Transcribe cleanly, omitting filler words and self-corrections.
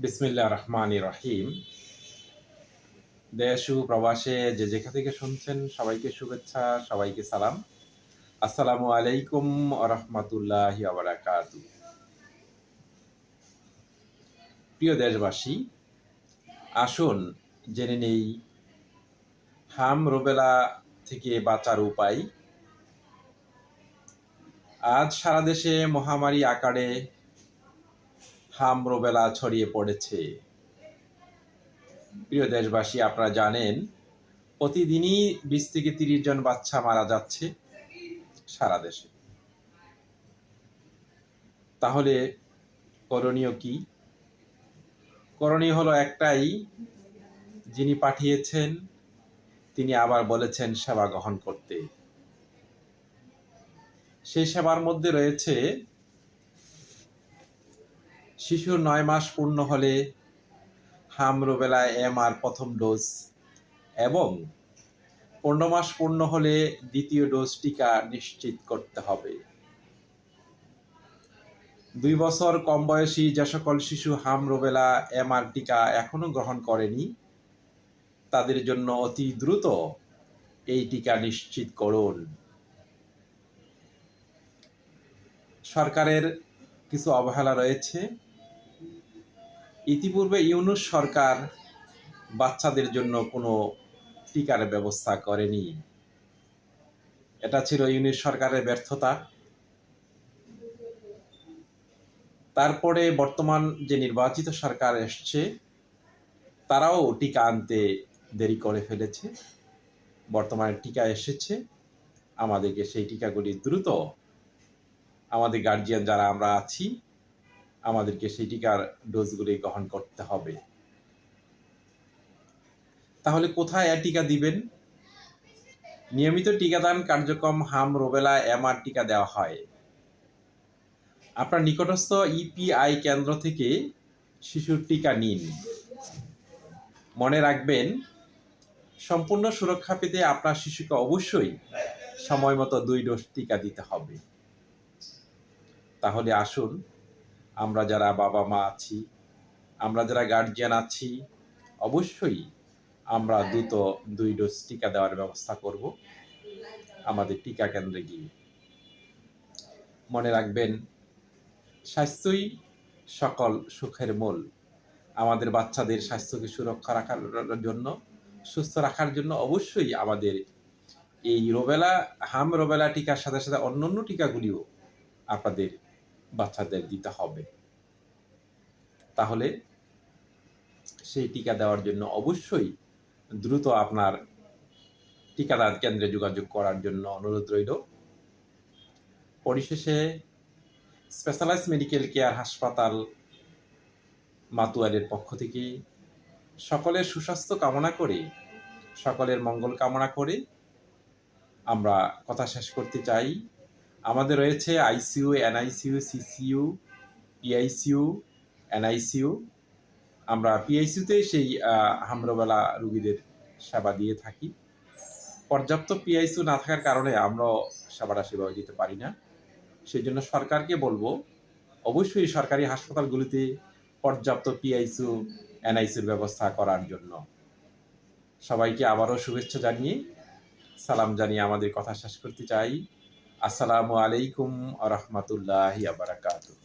বিসমিল্লাহ রহমান রহিম। দেশ ও প্রবাসে যে যেখান থেকে শুনছেন সবাইকে শুভেচ্ছা, সবাইকে সালাম। আসসালামু আলাইকুম রহমতুল্লাহি আবরাকাতু। প্রিয় দেশবাসী, আসুন জেনে নেই রুবেলা থেকে বাঁচার উপায়। আজ সারা দেশে মহামারী আকারে রুবেলা ছড়িয়ে পড়েছে। প্রিয় দেশবাসী, আপনারা জানেন প্রতিদিনই 20 থেকে 30 জন বাচ্চা মারা যাচ্ছে সারা দেশে। তাহলে করণীয় কি? করণীয় হলো একটাই, যিনি পাঠিয়েছেন তিনি আবার বলেছেন সেবা গ্রহণ করতে। সেই সেবার মধ্যে রয়েছে শিশুর 9 মাস পূর্ণ হলে রুবেলা MR প্রথম ডোজ এবং 15 মাস পূর্ণ হলে দ্বিতীয় ডোজ টিকা নিশ্চিত করতে হবে। 2 বছর কম বয়সী যে সকল শিশু রুবেলা MR টিকা এখনো গ্রহণ করেনি তাদের জন্য অতি দ্রুত এই টিকা নিশ্চিত করুন। সরকারের কিছু অবহেলা রয়েছে। ইতিপূর্বে ইউনূস সরকার বাচ্চাদের জন্য কোনো টিকার ব্যবস্থা করেনি। এটা ছিল ইউনূস সরকারের ব্যর্থতা। তারপরে বর্তমান যে নির্বাচিত সরকার এসছে তারাও টিকা আনতে দেরি করে ফেলেছে। বর্তমানে টিকা এসেছে, আমাদেরকে সেই টিকাগুলি দ্রুত আমাদের গার্জিয়ান যারা আমরা আছি আমাদেরকে সেই টিকার ডোজগুলি গ্রহণ করতে হবে। তাহলে কোথায় টিকা দিবেন? নিয়মিত টিকাদান কার্যক্রম রুবেলা MR টিকা দেওয়া হয়। আপনার নিকটস্থ EPI কেন্দ্র থেকে শিশুর টিকা নিন। মনে রাখবেন, সম্পূর্ণ সুরক্ষা পেতে আপনার শিশুকে অবশ্যই সময় মতো 2 ডোজ টিকা দিতে হবে। তাহলে আসুন আমরা যারা বাবা মা আছি, আমরা যারা গার্জিয়ান আছি, অবশ্যই আমরা দ্রুত 2 ডোজ টিকা দেওয়ার ব্যবস্থা করব আমাদের টিকা কেন্দ্রে গিয়ে। মনে রাখবেন, স্বাস্থ্যই সকল সুখের মূল। আমাদের বাচ্চাদের স্বাস্থ্যকে সুরক্ষা রাখার জন্য, সুস্থ রাখার জন্য অবশ্যই আমাদের এই রুবেলা টিকার সাথে সাথে অন্যান্য টিকাগুলিও আপনাদের বাচ্চাদের দিতে হবে। তাহলে সেই টিকা দেওয়ার জন্য অবশ্যই দ্রুত আপনার টিকাদান কেন্দ্রে যোগাযোগ করার জন্য অনুরোধ রইল। পরিশেষে স্পেশালাইজড মেডিকেল কেয়ার হাসপাতাল মাতুয়াইলের পক্ষ থেকে সকলের সুস্বাস্থ্য কামনা করে, সকলের মঙ্গল কামনা করে আমরা কথা শেষ করতে চাই। আমাদের রয়েছে ICU, NICU, CCU, PICU, NICU। আমরা PICU-তে সেই রুবেলা রোগীদের সেবা দিয়ে থাকি। পর্যাপ্ত PICU না থাকার কারণে আমরাও সেবাই দিতে পারি না। সেই জন্য সরকারকে বলবো অবশ্যই সরকারি হাসপাতালগুলিতে পর্যাপ্ত PICU, NICUর ব্যবস্থা করার জন্য। সবাইকে আবারও শুভেচ্ছা জানিয়ে, সালাম জানিয়ে আমাদের কথা শেষ করতে চাই। আসসালামু আলাইকুম ওয়া রাহমাতুল্লাহি ওয়া বারাকাতুহু।